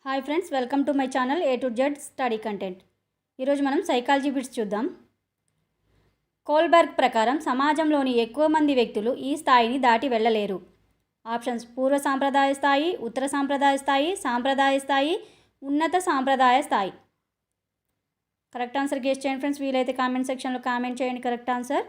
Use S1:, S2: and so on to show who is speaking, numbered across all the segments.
S1: Hi friends, welcome to my channel A to Z study content. ఈరోజు మనం psychology bits చూద్దాం. Kohlberg ప్రకారం సమాజంలోని ఎక్కువ మంది వ్యక్తులు ఈ స్థాయిని దాటి వెళ్ళలేరు. ఆప్షన్స్: పూర్వ సాంప్రదాయ స్థాయి, ఉత్తర సాంప్రదాయ స్థాయి, సాంప్రదాయ స్థాయి, ఉన్నత సాంప్రదాయ స్థాయి. కరెక్ట్ ఆన్సర్ గెస్ చేయండి ఫ్రెండ్స్. వీలైతే కామెంట్ సెక్షన్లో కామెంట్ చేయండి కరెక్ట్ ఆన్సర్.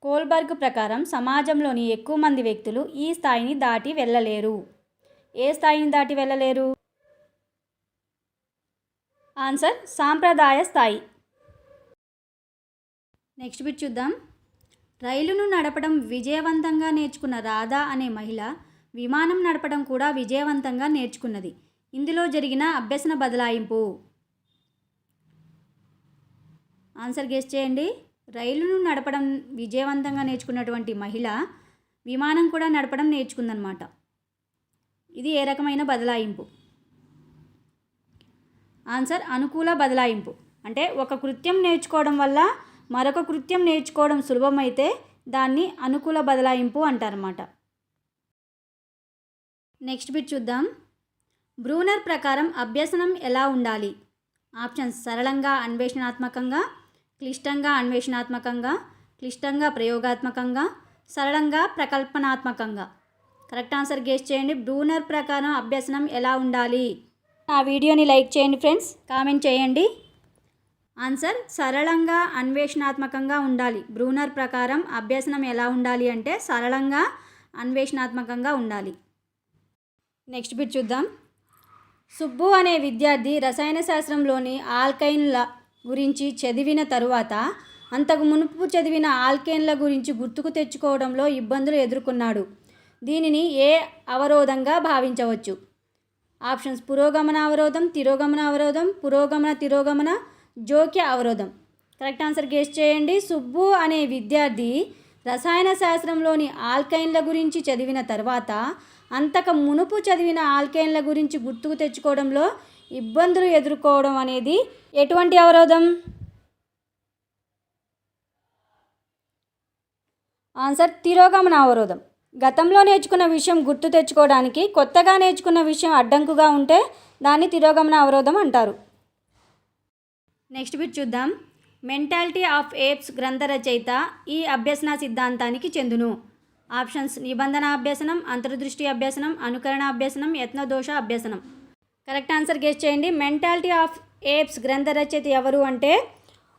S1: కోల్బర్గ్ ప్రకారం సమాజంలోని ఎక్కువ మంది వ్యక్తులు ఈ స్థాయిని దాటి వెళ్ళలేరు. ఏ స్థాయిని దాటి వెళ్ళలేరు? ఆన్సర్: సాంప్రదాయ స్థాయి. నెక్స్ట్ బిట్ చూద్దాం. రైలును నడపడం విజయవంతంగా నేర్చుకున్న రాధా అనే మహిళ విమానం నడపడం కూడా విజయవంతంగా నేర్చుకున్నది. ఇందులో జరిగిన అభ్యసన బదలాయింపు. ఆన్సర్ గెస్ చేయండి. రైలును నడపడం విజయవంతంగా నేర్చుకున్నటువంటి మహిళ విమానం కూడా నడపడం నేర్చుకుందనమాట. ఇది ఏ రకమైన బదలాయింపు? ఆన్సర్: అనుకూల బదలాయింపు. అంటే ఒక కృత్యం నేర్చుకోవడం వల్ల మరొక కృత్యం నేర్చుకోవడం సులభమైతే దాన్ని అనుకూల బదలాయింపు అంటారన్నమాట. నెక్స్ట్ బిట్ చూద్దాం. బ్రూనర్ ప్రకారం అభ్యసనం ఎలా ఉండాలి? ఆప్షన్స్: సరళంగా అన్వేషణాత్మకంగా, క్లిష్టంగా అన్వేషణాత్మకంగా, క్లిష్టంగా ప్రయోగాత్మకంగా, సరళంగా ప్రకల్పనాత్మకంగా. కరెక్ట్ ఆన్సర్ గెస్ చేయండి. బ్రూనర్ ప్రకారం అభ్యసనం ఎలా ఉండాలి? నా వీడియోని లైక్ చేయండి ఫ్రెండ్స్, కామెంట్ చేయండి. ఆన్సర్: సరళంగా అన్వేషణాత్మకంగా ఉండాలి. బ్రూనర్ ప్రకారం అభ్యసనం ఎలా ఉండాలి అంటే సరళంగా అన్వేషణాత్మకంగా ఉండాలి. నెక్స్ట్ బిట్ చూద్దాం. సుబ్బు అనే విద్యార్థి రసాయన శాస్త్రంలోని ఆల్కైన్ల గురించి చదివిన తరువాత అంతకు మునుపు చదివిన ఆల్కేన్ల గురించి గుర్తుకు తెచ్చుకోవడంలో ఇబ్బందులు ఎదుర్కొన్నాడు. దీనిని ఏ అవరోధంగా భావించవచ్చు? ఆప్షన్స్: పురోగమన అవరోధం, తిరోగమన అవరోధం, పురోగమన తిరోగమన, జోక్య అవరోధం. కరెక్ట్ ఆన్సర్ గెస్ చేయండి. సుబ్బు అనే విద్యార్థి రసాయన శాస్త్రంలోని ఆల్కైన్ల గురించి చదివిన తర్వాత అంతకు మునుపు చదివిన ఆల్కైన్ల గురించి గుర్తుకు తెచ్చుకోవడంలో ఇబ్బందులు ఎదుర్కోవడం అనేది ఎటువంటి అవరోధం? ఆన్సర్: తిరోగమన అవరోధం. గతంలో నేర్చుకున్న విషయం గుర్తు తెచ్చుకోవడానికి కొత్తగా నేర్చుకున్న విషయం అడ్డంకుగా ఉంటే దాన్ని తిరోగమన అవరోధం అంటారు. నెక్స్ట్ బిట్ చూద్దాం. మెంటాలిటీ ఆఫ్ ఏప్స్ గ్రంథ రచయిత ఈ అభ్యసన సిద్ధాంతానికి చెందును. ఆప్షన్స్: నిబంధన అభ్యసనం, అంతర్దృష్టి అభ్యసనం, అనుకరణ అభ్యసనం, యత్నదోష అభ్యసనం. కరెక్ట్ ఆన్సర్ గెస్ చేయండి. మెంటాలిటీ ఆఫ్ ఏప్స్ గ్రంథ రచయిత ఎవరు అంటే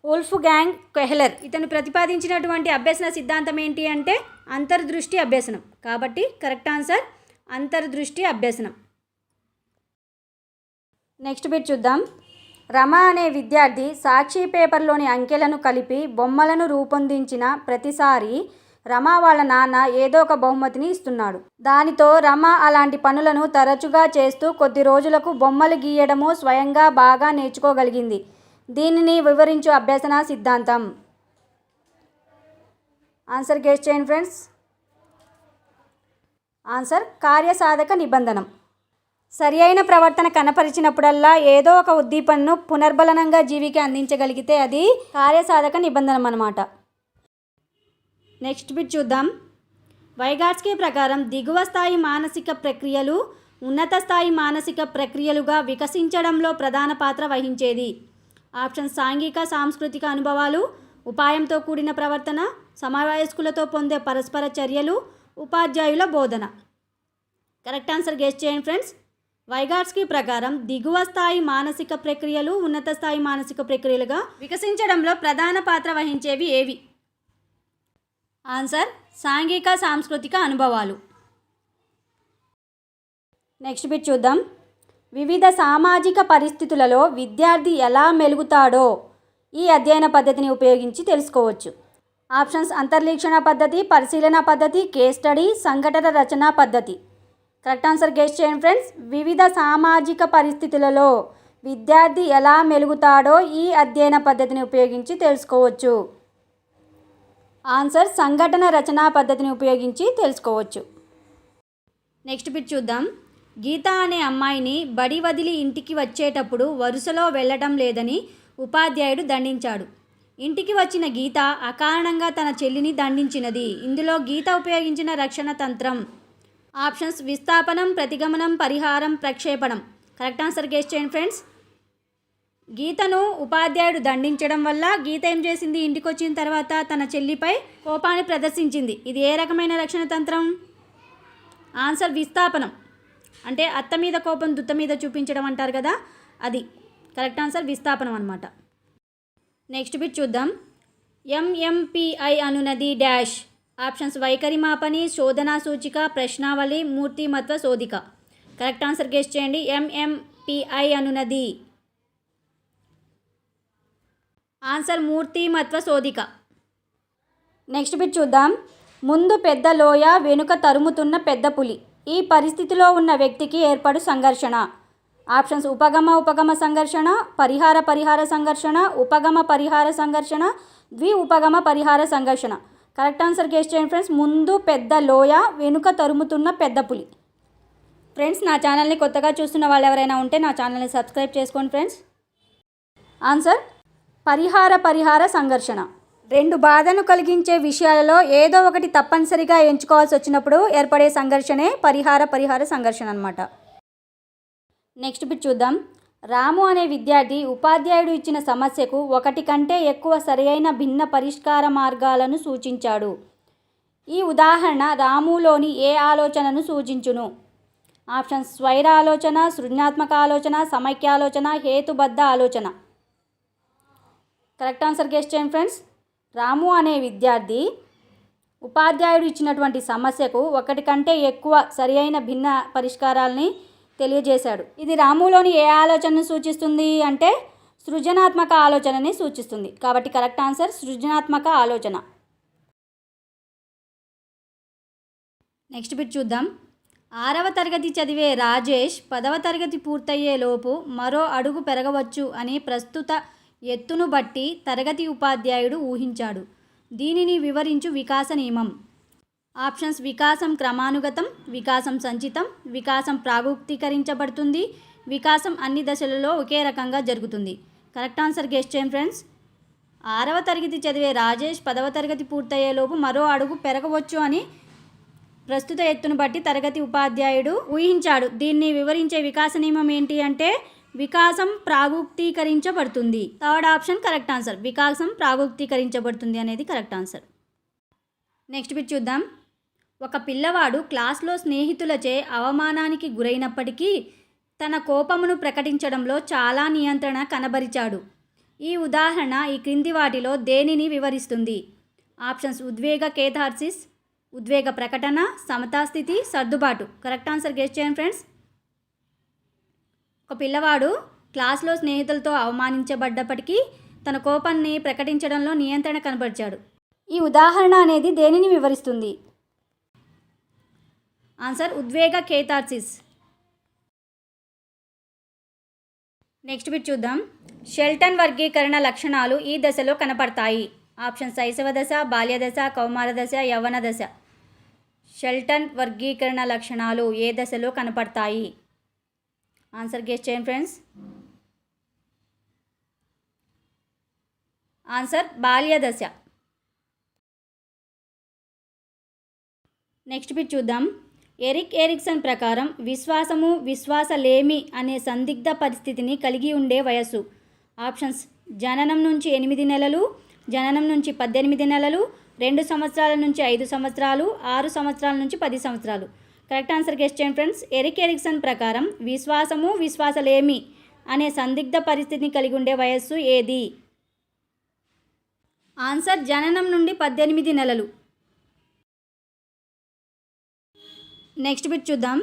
S1: వోల్ఫ్గాంగ్ కెహ్లర్. ఇతను ప్రతిపాదించినటువంటి అభ్యసన సిద్ధాంతం ఏంటి అంటే అంతర్దృష్టి అభ్యసనం. కాబట్టి కరెక్ట్ ఆన్సర్ అంతర్దృష్టి అభ్యసనం. నెక్స్ట్ బిట్ చూద్దాం. రమ అనే విద్యార్థి సాక్షి పేపర్లోని అంకెలను కలిపి బొమ్మలను రూపొందించిన ప్రతిసారి రమ వాళ్ళ నాన్న ఏదో ఒక బహుమతిని ఇస్తున్నాడు. దానితో రమ అలాంటి పనులను తరచుగా చేస్తూ కొద్ది రోజులకు బొమ్మలు గీయడము స్వయంగా బాగా నేర్చుకోగలిగింది. దీనిని వివరించు అభ్యసన సిద్ధాంతం. ఆన్సర్ గెస్ చేయండి ఫ్రెండ్స్. ఆన్సర్: కార్యసాధక నిబంధనం. సరి అయిన ప్రవర్తన కనపరిచినప్పుడల్లా ఏదో ఒక ఉద్దీపనను పునర్బలనంగా జీవికి అందించగలిగితే అది కార్యసాధక నిబంధనం అన్నమాట. నెక్స్ట్ బిట్ చూద్దాం. వైగాట్స్కీ ప్రకారం దిగువ స్థాయి మానసిక ప్రక్రియలు ఉన్నత స్థాయి మానసిక ప్రక్రియలుగా వికసించడంలో ప్రధాన పాత్ర వహించేది. ఆప్షన్: సాంఘిక సాంస్కృతిక అనుభవాలు, ఉపాయంతో కూడిన ప్రవర్తన, సమవయస్కులతో పొందే పరస్పర చర్యలు, ఉపాధ్యాయుల బోధన. కరెక్ట్ ఆన్సర్ గెస్ చేయండి ఫ్రెండ్స్. వైగాట్స్కీ ప్రకారం దిగువ స్థాయి మానసిక ప్రక్రియలు ఉన్నత స్థాయి మానసిక ప్రక్రియలుగా వికసించడంలో ప్రధాన పాత్ర వహించేవి ఏవి? ఆన్సర్: సాంఘిక సాంస్కృతిక అనుభవాలు. నెక్స్ట్ బిట్ చూద్దాం. వివిధ సామాజిక పరిస్థితులలో విద్యార్థి ఎలా మెలుగుతాడో ఈ అధ్యయన పద్ధతిని ఉపయోగించి తెలుసుకోవచ్చు. ఆప్షన్స్: అంతర్లీక్షణ పద్ధతి, పరిశీలన పద్ధతి, కేస్ స్టడీ, సంఘటన రచనా పద్ధతి. కరెక్ట్ ఆన్సర్ గెస్ చేయండి ఫ్రెండ్స్. వివిధ సామాజిక పరిస్థితులలో విద్యార్థి ఎలా మెలుగుతాడో ఈ అధ్యయన పద్ధతిని ఉపయోగించి తెలుసుకోవచ్చు. ఆన్సర్: సంఘటన రచనా పద్ధతిని ఉపయోగించి తెలుసుకోవచ్చు. నెక్స్ట్ బిట్ చూద్దాం. గీత అనే అమ్మాయిని బడి వదిలి ఇంటికి వచ్చేటప్పుడు వరుసలో వెళ్ళటం లేదని ఉపాధ్యాయుడు దండించాడు. ఇంటికి వచ్చిన గీత అకారణంగా తన చెల్లిని దండించినది. ఇందులో గీత ఉపయోగించిన రక్షణ తంత్రం. ఆప్షన్స్: విస్థాపనం, ప్రతిగమనం, పరిహారం, ప్రక్షేపణం. కరెక్ట్ ఆన్సర్ గెస్ చేయండి ఫ్రెండ్స్. గీతను ఉపాధ్యాయుడు దండించడం వల్ల గీత ఏం చేసింది, ఇంటికి వచ్చిన తర్వాత తన చెల్లిపై కోపాన్ని ప్రదర్శించింది. ఇది ఏ రకమైన రక్షణ తంత్రం? ఆన్సర్ విస్థాపనం. అంటే అత్త మీద కోపం దుత్త మీద చూపించడం అంటారు కదా, అది కరెక్ట్ ఆన్సర్ విస్థాపనం అనమాట. నెక్స్ట్ బిట్ చూద్దాం. ఎంఎంపిఐ అనునది డాష్. ఆప్షన్స్ వైఖరి మాపని, శోధనా సూచిక, ప్రశ్నావళి, మూర్తిమత్వ శోధిక. కరెక్ట్ ఆన్సర్ గెస్ చేయండి. ఎంఎంపిఐ అనునది ఆన్సర్ మూర్తిమత్వ శోధిక. నెక్స్ట్ బిట్ చూద్దాం. ముందు పెద్ద లోయ, వెనుక తరుముతున్న పెద్ద పులి. ఈ పరిస్థితిలో ఉన్న వ్యక్తికి ఏర్పడు సంఘర్షణ. ఆప్షన్స్ ఉపగమ ఉపగమ సంఘర్షణ, పరిహార సంఘర్షణ, ఉపగమ పరిహార సంఘర్షణ, ఉపగమ పరిహార సంఘర్షణ. కరెక్ట్ ఆన్సర్ గెస్ చేయండి ఫ్రెండ్స్. ముందు పెద్ద లోయ, వెనుక తరుముతున్న పెద్ద పులి. ఫ్రెండ్స్, నా ఛానల్ని కొత్తగా చూస్తున్న వాళ్ళు ఎవరైనా ఉంటే నా ఛానల్ని సబ్స్క్రైబ్ చేసుకోండి ఫ్రెండ్స్. ఆన్సర్ పరిహార సంఘర్షణ. రెండు బాధను కలిగించే విషయాలలో ఏదో ఒకటి తప్పనిసరిగా ఎంచుకోవాల్సి వచ్చినప్పుడు ఏర్పడే సంఘర్షణే పరిహార సంఘర్షణ అనమాట. నెక్స్ట్ బిట్ చూద్దాం. రాము అనే విద్యార్థి ఉపాధ్యాయుడు ఇచ్చిన సమస్యకు ఒకటి కంటే ఎక్కువ సరైన భిన్న పరిష్కార మార్గాలను సూచించాడు. ఈ ఉదాహరణ రాములోని ఏ ఆలోచనను సూచించును? ఆప్షన్స్ స్వైర ఆలోచన, సృజనాత్మక ఆలోచన, సమైక్యాలోచన, హేతుబద్ధ ఆలోచన. కరెక్ట్ ఆన్సర్ గెస్ చేయండి ఫ్రెండ్స్. రాము అనే విద్యార్థి ఉపాధ్యాయుడు ఇచ్చినటువంటి సమస్యకు ఒకటి కంటే ఎక్కువ సరైన భిన్న పరిష్కారాలని తెలియజేశాడు. ఇది రాములోని ఏ ఆలోచనను సూచిస్తుంది అంటే సృజనాత్మక ఆలోచనని సూచిస్తుంది. కాబట్టి కరెక్ట్ ఆన్సర్ సృజనాత్మక ఆలోచన. నెక్స్ట్ బిట్ చూద్దాం. 6వ తరగతి చదివే రాజేష్ 10వ తరగతి పూర్తయ్యే లోపు మరో అడుగు పెరగవచ్చు అని ప్రస్తుత ఎత్తును బట్టి తరగతి ఉపాధ్యాయుడు ఊహించాడు. దీనిని వివరించు వికాస నియమం. ఆప్షన్స్ వికాసం క్రమానుగతం, వికాసం సంచితం, వికాసం ప్రాగుక్తీకరించబడుతుంది, వికాసం అన్ని దశలలో ఒకే రకంగా జరుగుతుంది. కరెక్ట్ ఆన్సర్ గెస్ చేయండి ఫ్రెండ్స్. 6వ తరగతి చదివే రాజేష్ 10వ తరగతి పూర్తయ్యేలోపు మరో అడుగు పెరగవచ్చు అని ప్రస్తుత ఎత్తును బట్టి తరగతి ఉపాధ్యాయుడు ఊహించాడు. దీన్ని వివరించే వికాస నియమం ఏంటి అంటే వికాసం ప్రాగుక్తీకరించబడుతుంది. Third option correct answer. వికాసం ప్రాగుక్తీకరించబడుతుంది అనేది కరెక్ట్ ఆన్సర్. నెక్స్ట్ బిట్ చూద్దాం. ఒక పిల్లవాడు క్లాస్లో స్నేహితులచే అవమానానికి గురైనప్పటికీ తన కోపమును ప్రకటించడంలో చాలా నియంత్రణ కనబరిచాడు. ఈ ఉదాహరణ ఈ క్రింది వాటిలో దేనిని వివరిస్తుంది? ఆప్షన్స్ ఉద్వేగ కేథార్సిస్, ఉద్వేగ ప్రకటన, సమతాస్థితి, సర్దుబాటు. కరెక్ట్ ఆన్సర్ గెస్ చేయండి ఫ్రెండ్స్. ఒక పిల్లవాడు క్లాస్లో స్నేహితులతో అవమానించబడ్డప్పటికీ తన కోపాన్ని ప్రకటించడంలో నియంత్రణ కనబరిచాడు. ఈ ఉదాహరణ అనేది దేనిని వివరిస్తుంది? ఆన్సర్ ఉద్వేగ కేథార్సిస్. నెక్స్ట్ బిట్ చూద్దాం. షెల్టన్ వర్గీకరణ లక్షణాలు ఈ దశలో కనపడతాయి. ఆప్షన్ శైశవ దశ, బాల్య దశ, కౌమార దశ, యవ్వన దశ. షెల్టన్ వర్గీకరణ లక్షణాలు ఏ దశలో కనపడతాయి? ఆన్సర్ గెస్ చేయండి ఫ్రెండ్స్. ఆన్సర్ బాల్య దశ. నెక్స్ట్ బిట్ చూద్దాం. ఎరిక్ ఎరిక్సన్ ప్రకారం విశ్వాసము, విశ్వాసలేమి అనే సందిగ్ధ పరిస్థితిని కలిగి ఉండే వయస్సు. ఆప్షన్స్ జననం నుంచి 8 నెలలు, జననం నుంచి 18 నెలలు, 2 సంవత్సరాల నుంచి 5 సంవత్సరాలు, 6 సంవత్సరాల నుంచి 10 సంవత్సరాలు. కరెక్ట్ ఆన్సర్ గెస్ చేయండి ఫ్రెండ్స్. ఎరిక్ ఎరిక్సన్ ప్రకారం విశ్వాసము, విశ్వాసలేమి అనే సందిగ్ధ పరిస్థితిని కలిగి ఉండే వయస్సు ఏది? ఆన్సర్ జననం నుండి 18 నెలలు. నెక్స్ట్ బిట్ చూద్దాం.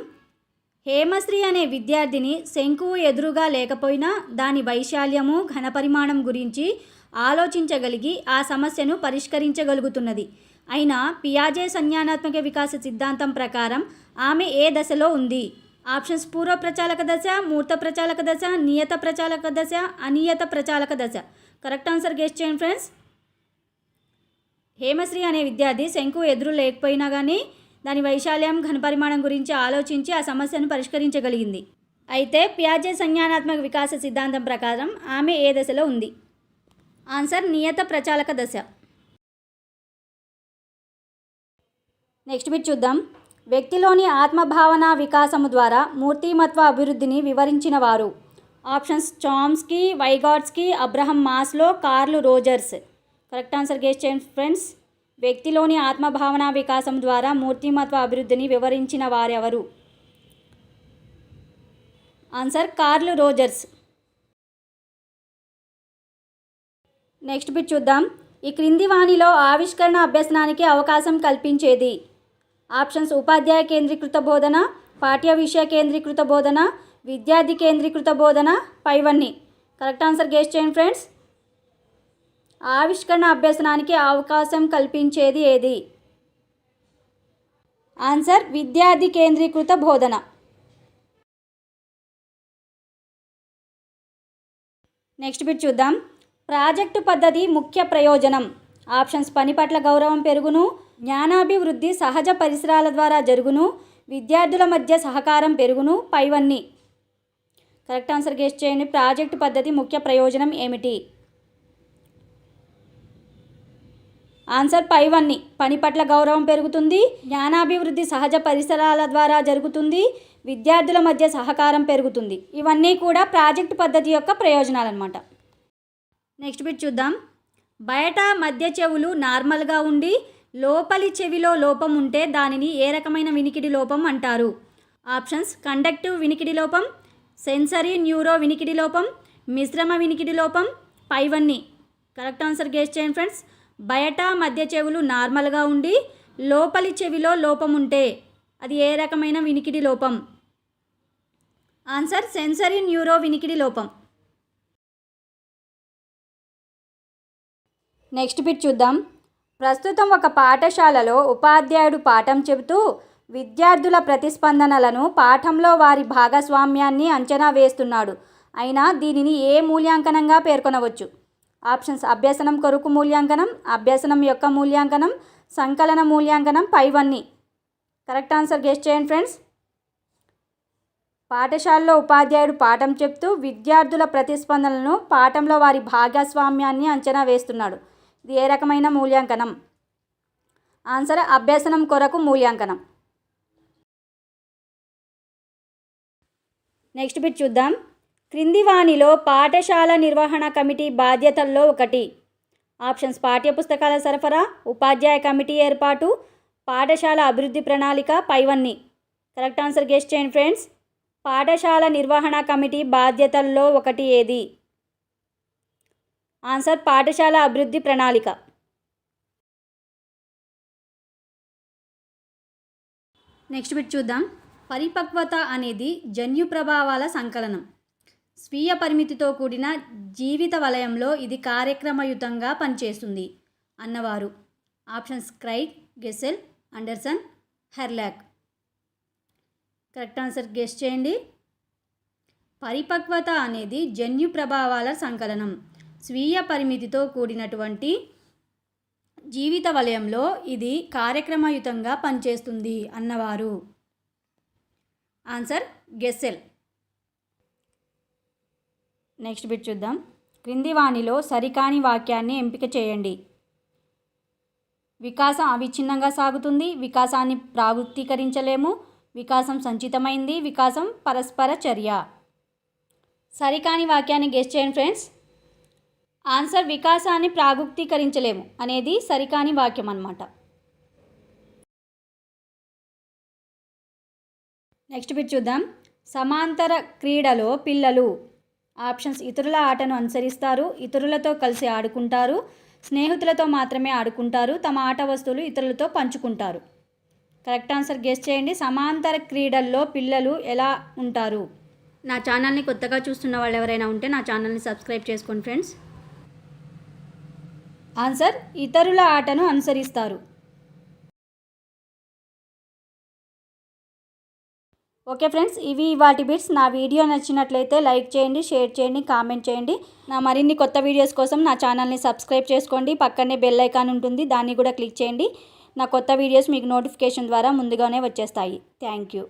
S1: హేమశ్రీ అనే విద్యార్థిని శంకువు ఎదురుగా లేకపోయినా దాని వైశాల్యము, ఘనపరిమాణం గురించి ఆలోచించగలిగి ఆ సమస్యను పరిష్కరించగలుగుతున్నది. అయినా పియాజే సంజ్ఞానాత్మక వికాస సిద్ధాంతం ప్రకారం ఆమె ఏ దశలో ఉంది? ఆప్షన్స్ పూర్వ ప్రచాలక దశ, మూర్త ప్రచాలక దశ, నియత ప్రచాలక దశ, అనియత ప్రచాలక దశ. కరెక్ట్ ఆన్సర్ గెస్ చేయండి ఫ్రెండ్స్. హేమశ్రీ అనే విద్యార్థి శంకువు ఎదురు లేకపోయినా కానీ దాని వైశాల్యం, ఘనపరిమాణం గురించి ఆలోచించి ఆ సమస్యను పరిష్కరించగలిగింది. అయితే పియాజే సంజ్ఞానాత్మక వికాస సిద్ధాంతం ప్రకారం ఆమె ఏ దశలో ఉంది? ఆన్సర్ నియత ప్రచాలక దశ. నెక్స్ట్ బిట్ చూద్దాం. వ్యక్తిలోని ఆత్మభావన వికాసము ద్వారా మూర్తిమత్వ అభివృద్ధిని వివరించిన వారు. Options Chomsky, Vygotsky, Abraham Maslow, Carl Rogers. Correct answer guess చేయండి ఫ్రెండ్స్. వ్యక్తిలోని ఆత్మభావన వికాసం ద్వారా మూర్తిమత్వ అభివృద్ధిని వివరించిన వారెవరు? Answer Carl Rogers. Next bit చూద్దాం. ఈ క్రింది వాణిలో ఆవిష్కరణ అభ్యసనానికి అవకాశం కల్పించేది. ఆప్షన్స్ ఉపాధ్యాయ కేంద్రీకృత బోధన, పాఠ్య విషయ కేంద్రీకృత బోధన, విద్యార్థి కేంద్రీకృత బోధన, పైవన్నీ. కరెక్ట్ ఆన్సర్ గెస్ చేయండి ఫ్రెండ్స్. ఆవిష్కరణ అభ్యసనానికి అవకాశం కల్పించేది ఏది? ఆన్సర్ విద్యార్థి కేంద్రీకృత బోధన. నెక్స్ట్ బిట్ చూద్దాం. ప్రాజెక్టు పద్ధతి ముఖ్య ప్రయోజనం. ఆప్షన్స్ పని పట్ల గౌరవం పెరుగును, జ్ఞానాభివృద్ధి సహజ పరిసరాల ద్వారా జరుగును, విద్యార్థుల మధ్య సహకారం పెరుగును, పైవన్నీ. కరెక్ట్ ఆన్సర్ గెస్ చేయండి. ప్రాజెక్టు పద్ధతి ముఖ్య ప్రయోజనం ఏమిటి? ఆన్సర్ పైవన్నీ. పని పట్ల గౌరవం పెరుగుతుంది, జ్ఞానాభివృద్ధి సహజ పరిసరాల ద్వారా జరుగుతుంది, విద్యార్థుల మధ్య సహకారం పెరుగుతుంది. ఇవన్నీ కూడా ప్రాజెక్టు పద్ధతి యొక్క ప్రయోజనాలు అన్నమాట. నెక్స్ట్ బిట్ చూద్దాం. బయట మధ్య చెవులు నార్మల్గా ఉండి లోపలి చెవిలో లోపం ఉంటే దానిని ఏ రకమైన వినికిడి లోపం అంటారు? ఆప్షన్స్ కండక్టివ్ వినికిడి లోపం, సెన్సరీ న్యూరో వినికిడి లోపం, మిశ్రమ వినికిడి లోపం, పైవన్నీ. కరెక్ట్ ఆన్సర్ గెస్ చేయండి ఫ్రెండ్స్. బయట మధ్య చెవులు నార్మల్గా ఉండి లోపలి చెవిలో లోపం ఉంటే అది ఏ రకమైన వినికిడి లోపం? ఆన్సర్ సెన్సరీ న్యూరో వినికిడి లోపం. నెక్స్ట్ బిట్ చూద్దాం. ప్రస్తుతం ఒక పాఠశాలలో ఉపాధ్యాయుడు పాఠం చెబుతూ విద్యార్థుల ప్రతిస్పందనలను, పాఠంలో వారి భాగస్వామ్యాన్ని అంచనా వేస్తున్నాడు. అయినా దీనిని ఏ మూల్యాంకనంగా పేర్కొనవచ్చు? ఆప్షన్స్ అభ్యసనం కొరకు మూల్యాంకనం, అభ్యసనం యొక్క మూల్యాంకనం, సంకలన మూల్యాంకనం, పైవన్నీ. కరెక్ట్ ఆన్సర్ గెస్ చేయండి ఫ్రెండ్స్. పాఠశాలలో ఉపాధ్యాయుడు పాఠం చెప్తూ విద్యార్థుల ప్రతిస్పందనలను, పాఠంలో వారి భాగస్వామ్యాన్ని అంచనా వేస్తున్నాడు. ఇది ఏ రకమైన మూల్యాంకనం? ఆన్సర్ అభ్యసనం కొరకు మూల్యాంకనం. నెక్స్ట్ బిట్ చూద్దాం. క్రింది వాణిలో పాఠశాల నిర్వహణ కమిటీ బాధ్యతల్లో ఒకటి. ఆప్షన్స్ పాఠ్యపుస్తకాల సరఫరా, ఉపాధ్యాయ కమిటీ ఏర్పాటు, పాఠశాల అభివృద్ధి ప్రణాళిక, పైవన్నీ. కరెక్ట్ ఆన్సర్ గెస్ చేయండి ఫ్రెండ్స్. పాఠశాల నిర్వహణ కమిటీ బాధ్యతల్లో ఒకటి ఏది? ఆన్సర్ పాఠశాల అభివృద్ధి ప్రణాళిక. నెక్స్ట్ బిట్ చూద్దాం. పరిపక్వత అనేది జన్యు ప్రభావాల సంకలనం. స్వీయ పరిమితితో కూడిన జీవిత వలయంలో ఇది కార్యక్రమయుతంగా పనిచేస్తుంది అన్నవారు. Options Craig, Gesell, Anderson, Hurlock. Correct answer guess చేయండి. పరిపక్వత అనేది జన్యు ప్రభావాల సంకలనం. స్వీయ పరిమితితో కూడినటువంటి జీవిత వలయంలో ఇది కార్యక్రమయుతంగా పనిచేస్తుంది అన్నవారు. ఆన్సర్ గెసెల్. నెక్స్ట్ బిట్ చూద్దాం. క్రింది వాణిలో సరికాని వాక్యాన్ని ఎంపిక చేయండి. వికాసం అవిచ్ఛిన్నంగా సాగుతుంది, వికాసాన్ని ప్రాగుక్తీకరించలేము, వికాసం సంచితమైంది, వికాసం పరస్పర చర్య. సరికాని వాక్యాన్ని గెస్ చేయండి ఫ్రెండ్స్. ఆన్సర్ వికాసాన్ని ప్రాగుక్తీకరించలేము అనేది సరికాని వాక్యం అన్నమాట. నెక్స్ట్ బిట్ చూద్దాం. సమాంతర క్రీడలో పిల్లలు. ఆప్షన్స్ ఇతరుల ఆటను అనుసరిస్తారు, ఇతరులతో కలిసి ఆడుకుంటారు, స్నేహితులతో మాత్రమే ఆడుకుంటారు, తమ ఆట వస్తువులు ఇతరులతో పంచుకుంటారు. కరెక్ట్ ఆన్సర్ గెస్ చేయండి. సమాంతర క్రీడల్లో పిల్లలు ఎలా ఉంటారు? నా ఛానల్ని కొత్తగా చూస్తున్న వాళ్ళు ఎవరైనా ఉంటే నా ఛానల్ని సబ్స్క్రైబ్ చేసుకోండి ఫ్రెండ్స్. ఆన్సర్ ఇతరుల ఆటను అనుసరిస్తారు. ఓకే ఫ్రెండ్స్, ఇవి వాటి బిట్స్. నా వీడియో నచ్చినట్లయితే లైక్ చేయండి, షేర్ చేయండి, కామెంట్ చేయండి. నా మరిన్ని కొత్త వీడియోస్ కోసం నా ఛానల్ని సబ్స్క్రైబ్ చేసుకోండి. పక్కనే బెల్ ఐకాన్ ఉంటుంది, దాన్ని కూడా క్లిక్ చేయండి. నా కొత్త వీడియోస్ మీకు నోటిఫికేషన్ ద్వారా ముందుగానే వచ్చేస్తాయి. Thank you.